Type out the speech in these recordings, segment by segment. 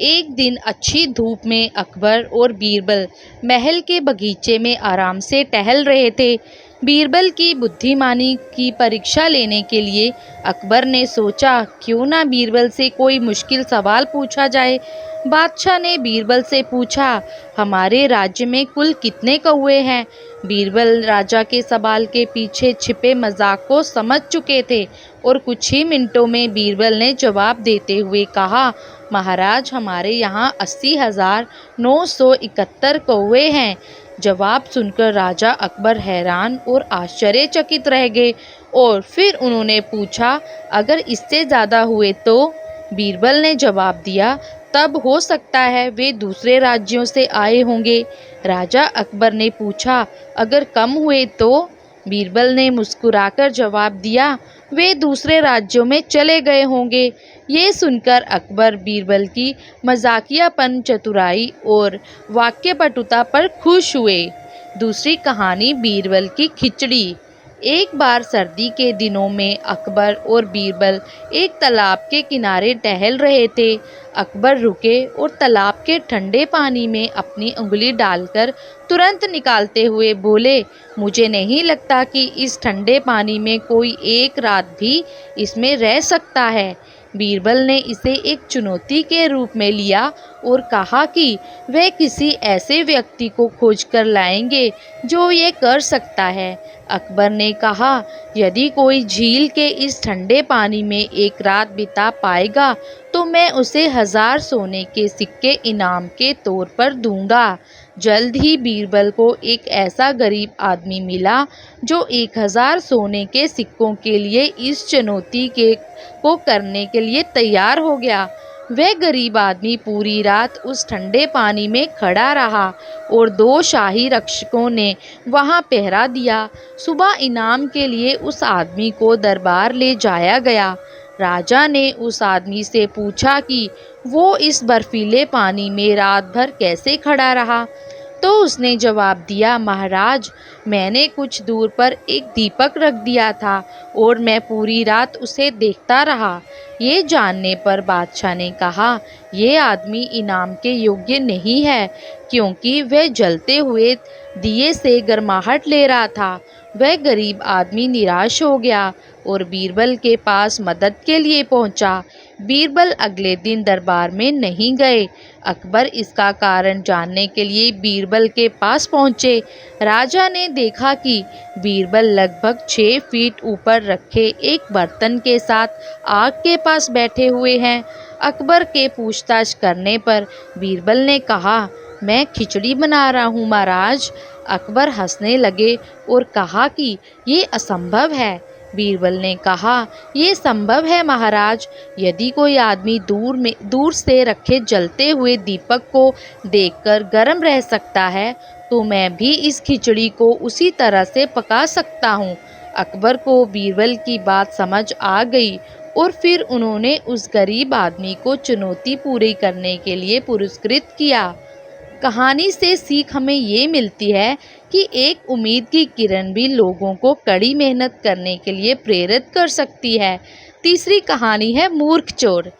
एक दिन अच्छी धूप में अकबर और बीरबल महल के बगीचे में आराम से टहल रहे थे। बीरबल की बुद्धिमानी की परीक्षा लेने के लिए अकबर ने सोचा, क्यों ना बीरबल से कोई मुश्किल सवाल पूछा जाए। बादशाह ने बीरबल से पूछा, हमारे राज्य में कुल कितने कौवे हैं? बीरबल राजा के सवाल के पीछे छिपे मजाक को समझ चुके थे और कुछ ही मिनटों में बीरबल ने जवाब देते हुए कहा, महाराज, हमारे यहाँ 80,971 कौवे हैं। जवाब सुनकर राजा अकबर हैरान और आश्चर्यचकित रह गए और फिर उन्होंने पूछा, अगर इससे ज़्यादा हुए तो? बीरबल ने जवाब दिया, तब हो सकता है वे दूसरे राज्यों से आए होंगे। राजा अकबर ने पूछा, अगर कम हुए तो? बीरबल ने मुस्कुराकर जवाब दिया, वे दूसरे राज्यों में चले गए होंगे। ये सुनकर अकबर बीरबल की मजाकियापन, चतुराई और वाक्यपटुता पर खुश हुए। दूसरी कहानी, बीरबल की खिचड़ी। एक बार सर्दी के दिनों में अकबर और बीरबल एक तालाब के किनारे टहल रहे थे। अकबर रुके और तालाब के ठंडे पानी में अपनी उंगली डालकर तुरंत निकालते हुए बोले, मुझे नहीं लगता कि इस ठंडे पानी में कोई एक रात भी इसमें रह सकता है। बीरबल ने इसे एक चुनौती के रूप में लिया और कहा कि वह किसी ऐसे व्यक्ति को खोजकर लाएंगे जो ये कर सकता है। अकबर ने कहा, यदि कोई झील के इस ठंडे पानी में एक रात बिता पाएगा तो मैं उसे 1000 सोने के सिक्के इनाम के तौर पर दूंगा। जल्द ही बीरबल को एक ऐसा गरीब आदमी मिला जो 1000 सोने के सिक्कों के लिए इस चुनौती को करने के लिए तैयार हो गया। वह गरीब आदमी पूरी रात उस ठंडे पानी में खड़ा रहा और 2 शाही रक्षकों ने वहां पहरा दिया। सुबह इनाम के लिए उस आदमी को दरबार ले जाया गया। राजा ने उस आदमी से पूछा कि वो इस बर्फीले पानी में रात भर कैसे खड़ा रहा। तो उसने जवाब दिया, महाराज, मैंने कुछ दूर पर एक दीपक रख दिया था और मैं पूरी रात उसे देखता रहा। ये जानने पर बादशाह ने कहा, ये आदमी इनाम के योग्य नहीं है, क्योंकि वह जलते हुए दिए से गर्माहट ले रहा था। वह गरीब आदमी निराश हो गया और बीरबल के पास मदद के लिए पहुंचा। बीरबल अगले दिन दरबार में नहीं गए। अकबर इसका कारण जानने के लिए बीरबल के पास पहुंचे। राजा ने देखा कि बीरबल लगभग 6 फीट ऊपर रखे एक बर्तन के साथ आग के पास बैठे हुए हैं। अकबर के पूछताछ करने पर बीरबल ने कहा, मैं खिचड़ी बना रहा हूँ महाराज। अकबर हंसने लगे और कहा कि ये असंभव है। बीरबल ने कहा, ये संभव है महाराज। यदि कोई आदमी दूर से रखे जलते हुए दीपक को देखकर गर्म रह सकता है तो मैं भी इस खिचड़ी को उसी तरह से पका सकता हूँ। अकबर को बीरबल की बात समझ आ गई और फिर उन्होंने उस गरीब आदमी को चुनौती पूरी करने के लिए पुरस्कृत किया। कहानी से सीख हमें ये मिलती है कि एक उम्मीद की किरण भी लोगों को कड़ी मेहनत करने के लिए प्रेरित कर सकती है। तीसरी कहानी है, मूर्ख चोर।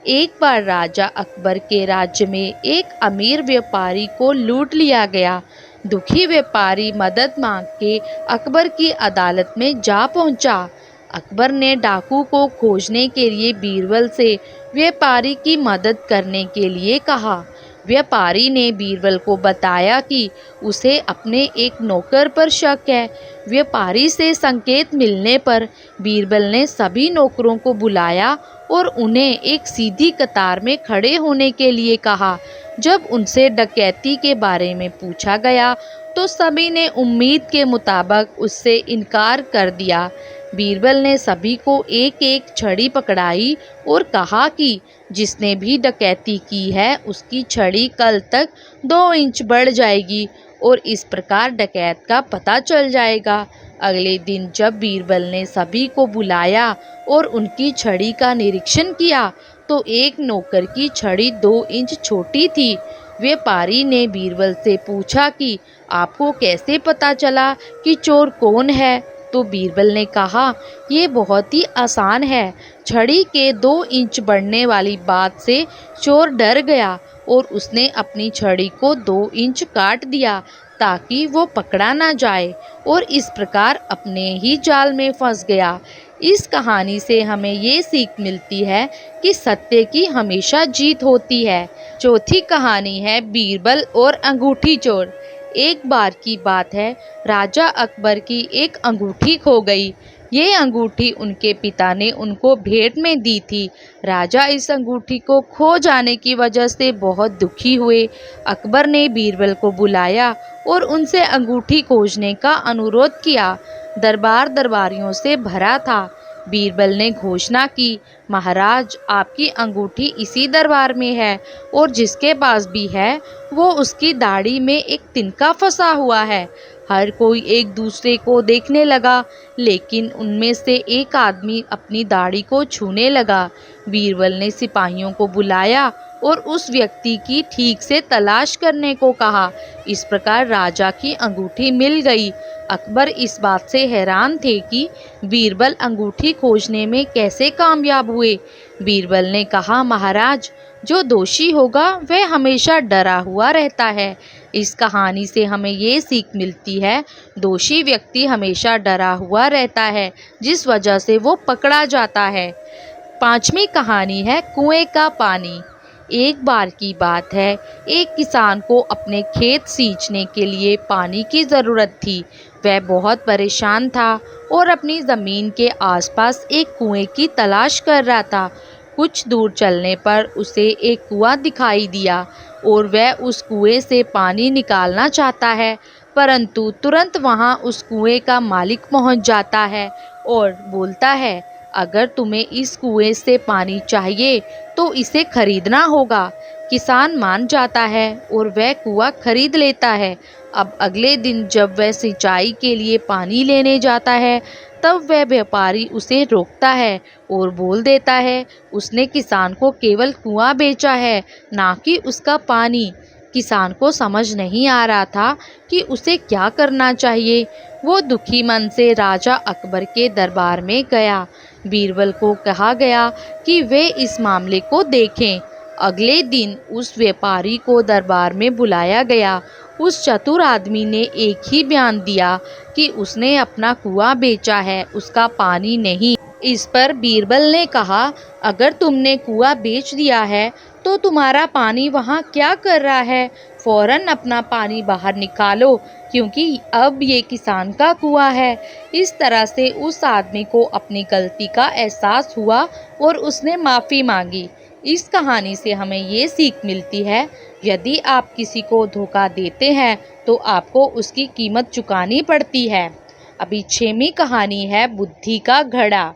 एक बार राजा अकबर के राज्य में एक अमीर व्यापारी को लूट लिया गया। दुखी व्यापारी मदद मांग के अकबर की अदालत में जा पहुंचा। अकबर ने डाकू को खोजने के लिए बीरबल से व्यापारी की मदद करने के लिए कहा। व्यापारी ने बीरबल को बताया कि उसे अपने एक नौकर पर शक है। व्यापारी से संकेत मिलने पर बीरबल ने सभी नौकरों को बुलाया और उन्हें एक सीधी कतार में खड़े होने के लिए कहा। जब उनसे डकैती के बारे में पूछा गया तो सभी ने उम्मीद के मुताबिक उससे इनकार कर दिया। बीरबल ने सभी को एक एक छड़ी पकड़ाई और कहा कि जिसने भी डकैती की है उसकी छड़ी कल तक 2 इंच बढ़ जाएगी और इस प्रकार डकैत का पता चल जाएगा। अगले दिन जब बीरबल ने सभी को बुलाया और उनकी छड़ी का निरीक्षण किया तो एक नौकर की छड़ी 2 इंच छोटी थी। व्यापारी ने बीरबल से पूछा कि आपको कैसे पता चला कि चोर कौन है? तो बीरबल ने कहा, ये बहुत ही आसान है। छड़ी के 2 इंच बढ़ने वाली बात से चोर डर गया और उसने अपनी छड़ी को 2 इंच काट दिया ताकि वो पकड़ा ना जाए, और इस प्रकार अपने ही जाल में फंस गया। इस कहानी से हमें ये सीख मिलती है कि सत्य की हमेशा जीत होती है। चौथी कहानी है बीरबल और अंगूठी चोर। एक बार की बात है, राजा अकबर की एक अंगूठी खो गई। ये अंगूठी उनके पिता ने उनको भेंट में दी थी। राजा इस अंगूठी को खो जाने की वजह से बहुत दुखी हुए। अकबर ने बीरबल को बुलाया और उनसे अंगूठी खोजने का अनुरोध किया। दरबार दरबारियों से भरा था। बीरबल ने घोषणा की, महाराज, आपकी अंगूठी इसी दरबार में है और जिसके पास भी है वो उसकी दाढ़ी में एक तिनका फंसा हुआ है। हर कोई एक दूसरे को देखने लगा, लेकिन उनमें से एक आदमी अपनी दाढ़ी को छूने लगा। बीरबल ने सिपाहियों को बुलाया और उस व्यक्ति की ठीक से तलाश करने को कहा। इस प्रकार राजा की अंगूठी मिल गई। अकबर इस बात से हैरान थे कि बीरबल अंगूठी खोजने में कैसे कामयाब हुए। बीरबल ने कहा, महाराज, जो दोषी होगा वह हमेशा डरा हुआ रहता है। इस कहानी से हमें ये सीख मिलती है, दोषी व्यक्ति हमेशा डरा हुआ रहता है, जिस वजह से वो पकड़ा जाता है। 5वीं कहानी है कुएं का पानी। एक बार की बात है, एक किसान को अपने खेत सींचने के लिए पानी की ज़रूरत थी। वह बहुत परेशान था और अपनी ज़मीन के आसपास एक कुएं की तलाश कर रहा था। कुछ दूर चलने पर उसे एक कुआं दिखाई दिया और वह उस कुएं से पानी निकालना चाहता है, परंतु तुरंत वहां उस कुएं का मालिक पहुंच जाता है और बोलता है, अगर तुम्हें इस कुएं से पानी चाहिए तो इसे खरीदना होगा। किसान मान जाता है और वह कुआं खरीद लेता है। अब अगले दिन जब वह सिंचाई के लिए पानी लेने जाता है, तब वह व्यापारी उसे रोकता है और बोल देता है, उसने किसान को केवल कुआं बेचा है, ना कि उसका पानी। किसान को समझ नहीं आ रहा था कि उसे क्या करना चाहिए। वो दुखी मन से राजा अकबर के दरबार में गया। बीरबल को कहा गया कि वे इस मामले को देखें। अगले दिन उस व्यापारी को दरबार में बुलाया गया। उस चतुर आदमी ने एक ही बयान दिया कि उसने अपना कुआं बेचा है, उसका पानी नहीं। इस पर बीरबल ने कहा, अगर तुमने कुआं बेच दिया है तो तुम्हारा पानी वहाँ क्या कर रहा है? फौरन अपना पानी बाहर निकालो, क्योंकि अब ये किसान का कुआं है। इस तरह से उस आदमी को अपनी गलती का एहसास हुआ और उसने माफ़ी मांगी। इस कहानी से हमें ये सीख मिलती है, यदि आप किसी को धोखा देते हैं तो आपको उसकी कीमत चुकानी पड़ती है। अभी 6वीं कहानी है बुद्धि का घड़ा।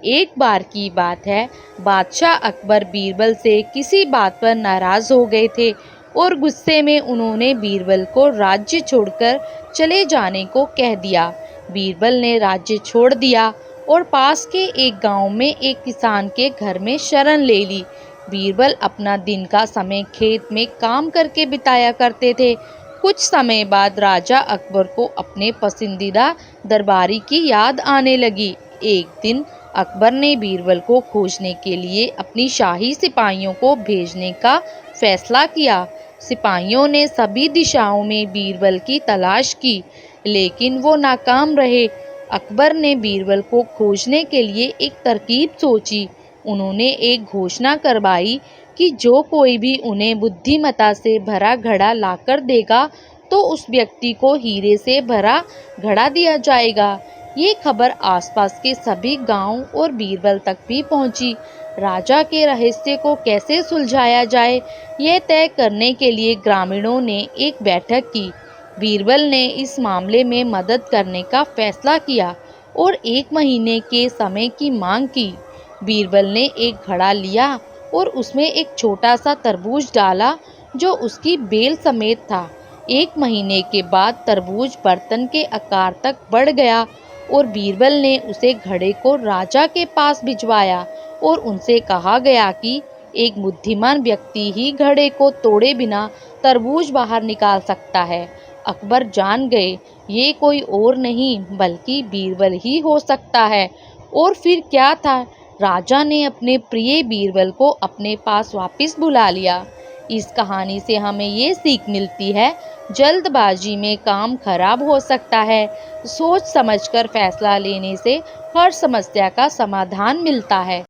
एक बार की बात है, बादशाह अकबर बीरबल से किसी बात पर नाराज़ हो गए थे और गुस्से में उन्होंने बीरबल को राज्य छोड़कर चले जाने को कह दिया। बीरबल ने राज्य छोड़ दिया और पास के एक गांव में एक किसान के घर में शरण ले ली। बीरबल अपना दिन का समय खेत में काम करके बिताया करते थे। कुछ समय बाद राजा अकबर को अपने पसंदीदा दरबारी की याद आने लगी। एक दिन अकबर ने बीरबल को खोजने के लिए अपनी शाही सिपाहियों को भेजने का फैसला किया। सिपाहियों ने सभी दिशाओं में बीरबल की तलाश की, लेकिन वो नाकाम रहे। अकबर ने बीरबल को खोजने के लिए एक तरकीब सोची। उन्होंने एक घोषणा करवाई कि जो कोई भी उन्हें बुद्धिमत्ता से भरा घड़ा लाकर देगा तो उस व्यक्ति को हीरे से भरा घड़ा दिया जाएगा। ये खबर आसपास के सभी गांव और बीरबल तक भी पहुंची। राजा के रहस्य को कैसे सुलझाया जाए, यह तय करने के लिए ग्रामीणों ने एक बैठक की। बीरबल ने इस मामले में मदद करने का फैसला किया और 1 महीने के समय की मांग की। बीरबल ने एक घड़ा लिया और उसमें एक छोटा सा तरबूज डाला जो उसकी बेल समेत था। 1 महीने के बाद तरबूज बर्तन के आकार तक बढ़ गया और बीरबल ने उसे घड़े को राजा के पास भिजवाया और उनसे कहा गया कि एक बुद्धिमान व्यक्ति ही घड़े को तोड़े बिना तरबूज बाहर निकाल सकता है। अकबर जान गए ये कोई और नहीं बल्कि बीरबल ही हो सकता है। और फिर क्या था, राजा ने अपने प्रिय बीरबल को अपने पास वापस बुला लिया। इस कहानी से हमें ये सीख मिलती है, जल्दबाजी में काम खराब हो सकता है। सोच समझकर फैसला लेने से हर समस्या का समाधान मिलता है।